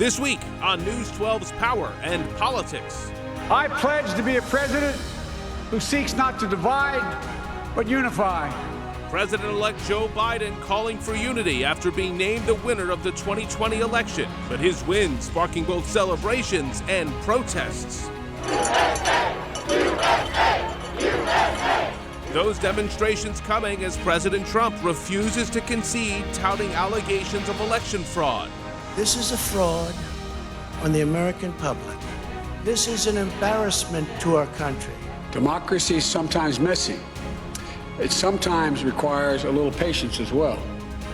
This week on News 12's Power and Politics. I pledge to be a president who seeks not to divide, but unify. President-elect Joe Biden calling for unity after being named the winner of the 2020 election, but his win sparking both celebrations and protests. USA! USA! USA! Those demonstrations coming as President Trump refuses to concede, touting allegations of election fraud. This is a fraud on the American public. This is an embarrassment to our country. Democracy is sometimes messy. It sometimes requires a little patience as well.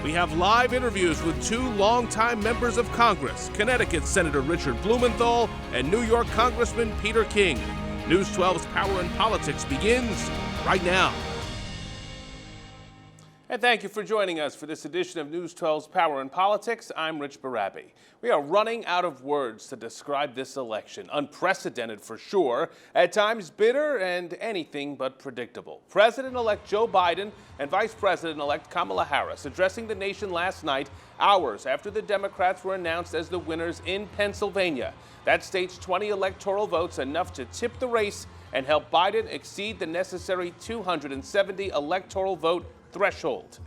We have live interviews with two longtime members of Congress, Connecticut Senator Richard Blumenthal and New York Congressman Peter King. News 12's Power and Politics begins right now. And thank you for joining us for this edition of News 12's Power and Politics. I'm Rich Barrabi. We are running out of words to describe this election. Unprecedented for sure, at times bitter and anything but predictable. President-elect Joe Biden and Vice President-elect Kamala Harris addressing the nation last night, hours after the Democrats were announced as the winners in Pennsylvania. That state's 20 electoral votes, enough to tip the race and help Biden exceed the necessary 270 electoral vote threshold.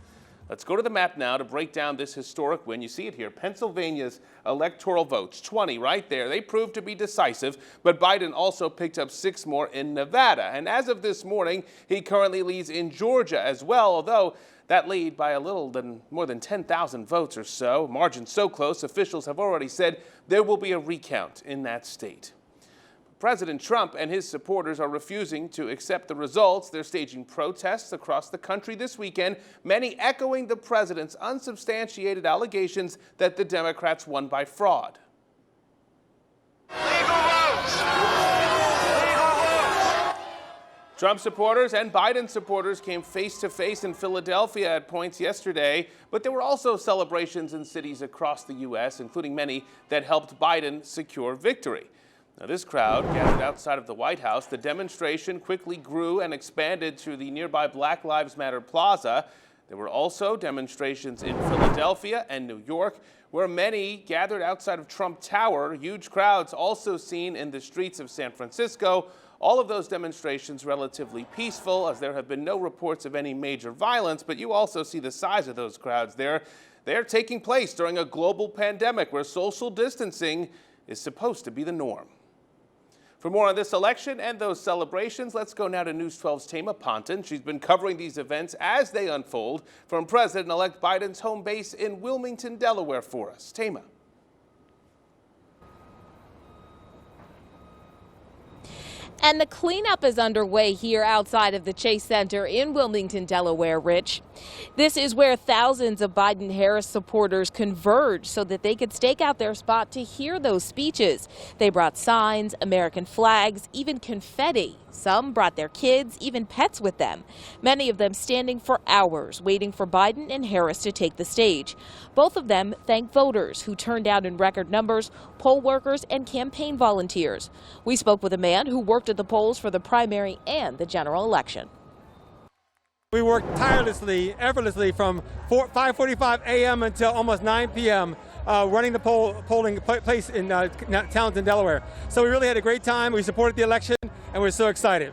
Let's go to the map now to break down this historic win. You see it here, Pennsylvania's electoral votes, 20 right there. They proved to be decisive, but Biden also picked up 6 more in Nevada. And as of this morning, he currently leads in Georgia as well, although that lead by more than 10,000 votes or so. Margin so close, officials have already said there will be a recount in that state. President Trump and his supporters are refusing to accept the results. They're staging protests across the country this weekend, many echoing the president's unsubstantiated allegations that the Democrats won by fraud. Legal votes! Legal votes! Trump supporters and Biden supporters came face-to-face in Philadelphia at points yesterday, but there were also celebrations in cities across the U.S., including many that helped Biden secure victory. Now, this crowd gathered outside of the White House. The demonstration quickly grew and expanded to the nearby Black Lives Matter Plaza. There were also demonstrations in Philadelphia and New York, where many gathered outside of Trump Tower. Huge crowds also seen in the streets of San Francisco. All of those demonstrations relatively peaceful, as there have been no reports of any major violence, but you also see the size of those crowds there. They're taking place during a global pandemic where social distancing is supposed to be the norm. For more on this election and those celebrations, let's go now to News 12's Tama Ponton. She's been covering these events as they unfold from President-elect Biden's home base in Wilmington, Delaware for us. Tama. And the cleanup is underway here outside of the Chase Center in Wilmington, Delaware, Rich. This is where thousands of Biden-Harris supporters converged so that they could stake out their spot to hear those speeches. They brought signs, American flags, even confetti. Some brought their kids, even pets with them. Many of them standing for hours waiting for Biden and Harris to take the stage. Both of them thanked voters who turned out in record numbers, poll workers and campaign volunteers. We spoke with a man who worked at the polls for the primary and the general election. We worked tirelessly, effortlessly from 5:45 a.m. until almost 9 p.m. Running the polling place in Townsend, Delaware. So we really had a great time. We supported the election, and we're so excited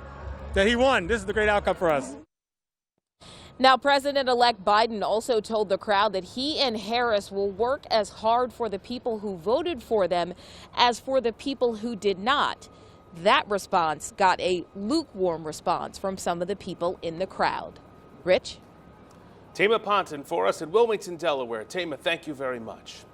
that he won. This is the great outcome for us. Now, President-elect Biden also told the crowd that he and Harris will work as hard for the people who voted for them as for the people who did not. That response got a lukewarm response from some of the people in the crowd. Rich? Tama Ponton for us in Wilmington, Delaware. Tama, thank you very much.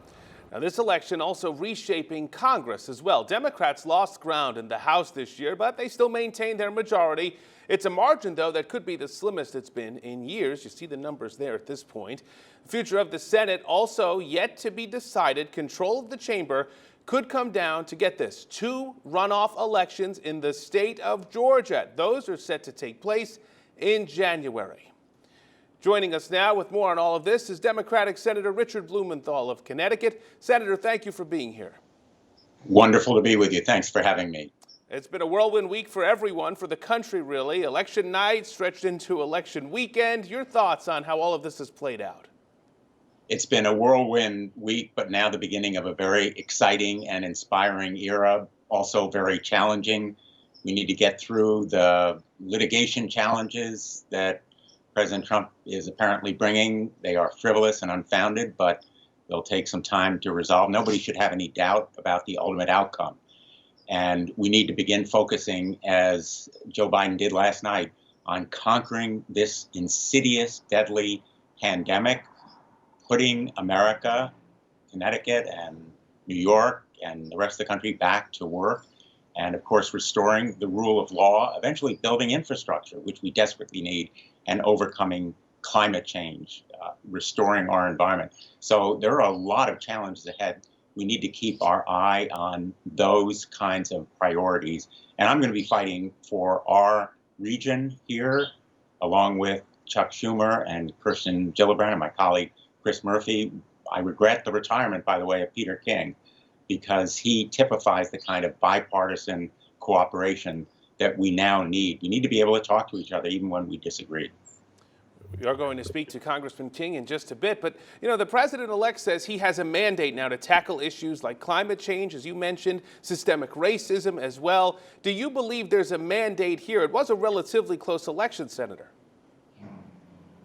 Now, this election also reshaping Congress as well. Democrats lost ground in the House this year, but they still maintain their majority. It's a margin, though, that could be the slimmest it's been in years. You see the numbers there at this point. The future of the Senate also yet to be decided. Control of the chamber could come down to, get this, 2 runoff elections in the state of Georgia. Those are set to take place in January. Joining us now with more on all of this is Democratic Senator Richard Blumenthal of Connecticut. Senator, thank you for being here. Wonderful to be with you. Thanks for having me. It's been a whirlwind week for everyone, for the country really. Election night stretched into election weekend. Your thoughts on how all of this has played out? It's been a whirlwind week, but now the beginning of a very exciting and inspiring era, also very challenging. We need to get through the litigation challenges that President Trump is apparently bringing. They are frivolous and unfounded, but they'll take some time to resolve. Nobody should have any doubt about the ultimate outcome. And we need to begin focusing, as Joe Biden did last night, on conquering this insidious, deadly pandemic, putting America, Connecticut and New York and the rest of the country back to work, and of course restoring the rule of law, eventually building infrastructure, which we desperately need, and overcoming climate change, restoring our environment. So there are a lot of challenges ahead. We need to keep our eye on those kinds of priorities. And I'm going to be fighting for our region here, along with Chuck Schumer and Kirsten Gillibrand and my colleague Chris Murphy. I regret the retirement, by the way, of Peter King, because he typifies the kind of bipartisan cooperation that we now need. We need to be able to talk to each other even when we disagree. We are going to speak to Congressman King in just a bit, but the president-elect says he has a mandate now to tackle issues like climate change, as you mentioned, systemic racism as well. Do you believe there's a mandate here? It was a relatively close election, Senator.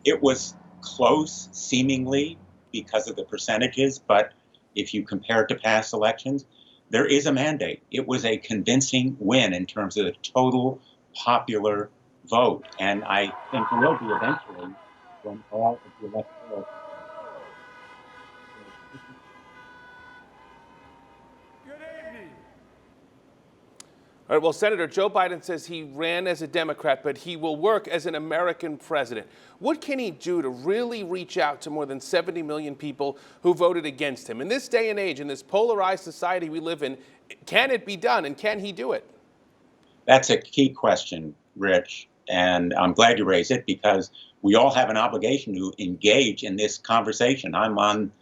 It was close, seemingly, because of the percentages, but if you compare it to past elections, there is a mandate. It was a convincing win in terms of the total popular vote, and I think it will be eventually when all of the electoral. All right, well, Senator, Joe Biden says he ran as a Democrat, but he will work as an American president. What can he do to really reach out to more than 70 million people who voted against him? In this day and age, in this polarized society we live in, can it be done, and can he do it? That's a key question, Rich, and I'm glad you raised it because we all have an obligation to engage in this conversation. I'm on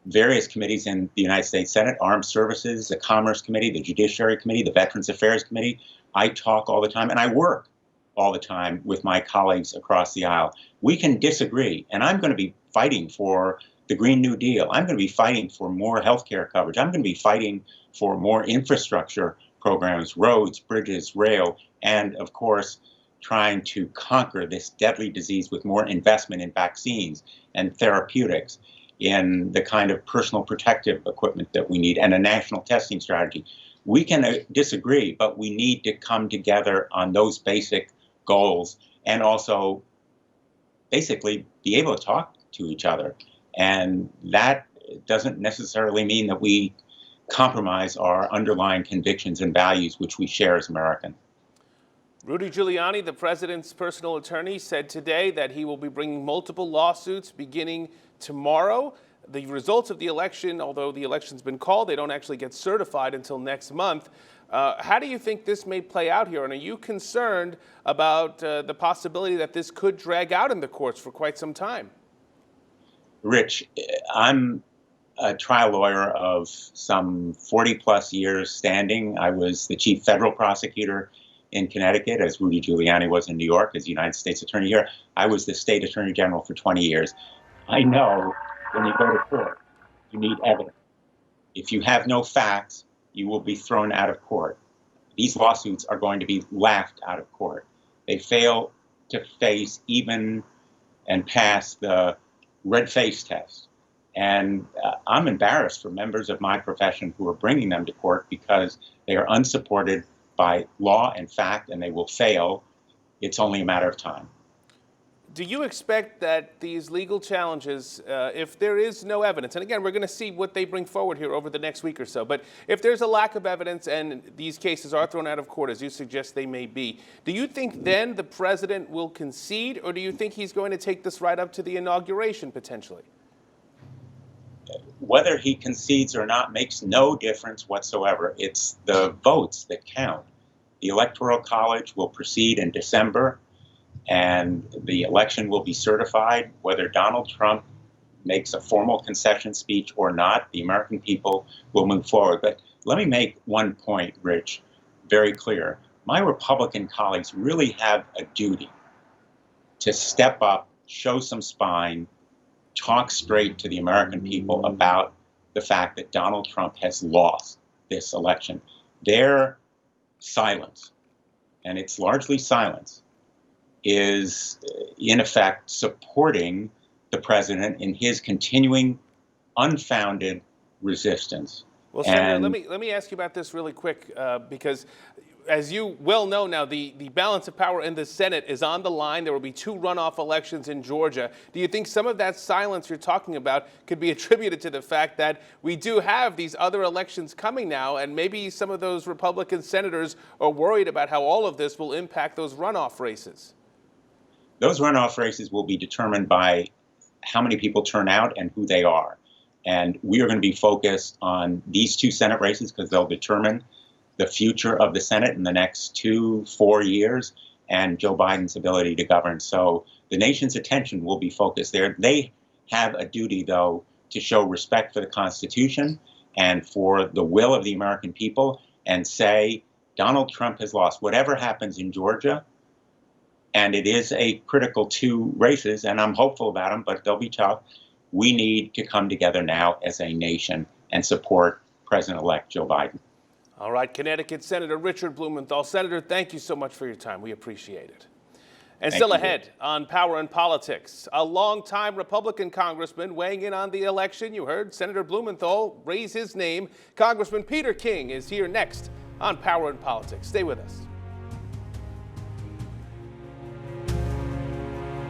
various committees in the United States Senate, Armed Services, the Commerce Committee, the Judiciary Committee, the Veterans Affairs Committee. I talk all the time, and I work all the time with my colleagues across the aisle. We can disagree, and I'm going to be fighting for the Green New Deal. I'm going to be fighting for more health care coverage. I'm going to be fighting for more infrastructure programs, roads, bridges, rail, and, of course, trying to conquer this deadly disease with more investment in vaccines and therapeutics, in the kind of personal protective equipment that we need, and a national testing strategy. We can disagree, but we need to come together on those basic goals and also basically be able to talk to each other. And that doesn't necessarily mean that we compromise our underlying convictions and values, which we share as Americans. Rudy Giuliani, the president's personal attorney, said today that he will be bringing multiple lawsuits beginning tomorrow. The results of the election, although the election's been called, they don't actually get certified until next month. How do you think this may play out here? And are you concerned about the possibility that this could drag out in the courts for quite some time? Rich, I'm a trial lawyer of some 40 plus years standing. I was the chief federal prosecutor in Connecticut, as Rudy Giuliani was in New York, as United States Attorney here. I was the state attorney general for 20 years. I know when you go to court, you need evidence. If you have no facts, you will be thrown out of court. These lawsuits are going to be laughed out of court. They fail to face even and pass the red face test. And I'm embarrassed for members of my profession who are bringing them to court because they are unsupported by law and fact, and they will fail. It's only a matter of time. Do you expect that these legal challenges, if there is no evidence, and again, we're going to see what they bring forward here over the next week or so, but if there's a lack of evidence and these cases are thrown out of court, as you suggest they may be, do you think then the president will concede, or do you think he's going to take this right up to the inauguration potentially? Whether he concedes or not makes no difference whatsoever. It's the votes that count. The Electoral College will proceed in December, and the election will be certified. Whether Donald Trump makes a formal concession speech or not, the American people will move forward. But let me make one point, Rich, very clear. My Republican colleagues really have a duty to step up, show some spine, talk straight to the American people about the fact that Donald Trump has lost this election. Their silence, and it's largely silence, is in effect supporting the president in his continuing unfounded resistance. Well, Senator, let me ask you about this really quick, because as you well know now, the balance of power in the Senate is on the line. There will be 2 runoff elections in Georgia. Do you think some of that silence you're talking about could be attributed to the fact that we do have these other elections coming now, and maybe some of those Republican senators are worried about how all of this will impact those runoff races? Those runoff races will be determined by how many people turn out and who they are. And we are going to be focused on these 2 Senate races because they'll determine the future of the Senate in the next 2-4 years and Joe Biden's ability to govern. So the nation's attention will be focused there. They have a duty, though, to show respect for the Constitution and for the will of the American people and say Donald Trump has lost. Whatever happens in Georgia, and it is a critical 2 races, and I'm hopeful about them, but they'll be tough. We need to come together now as a nation and support President-elect Joe Biden. All right, Connecticut Senator Richard Blumenthal. Senator, thank you so much for your time. We appreciate it. And still ahead on Power and Politics, a longtime Republican congressman weighing in on the election. You heard Senator Blumenthal raise his name. Congressman Peter King is here next on Power and Politics. Stay with us.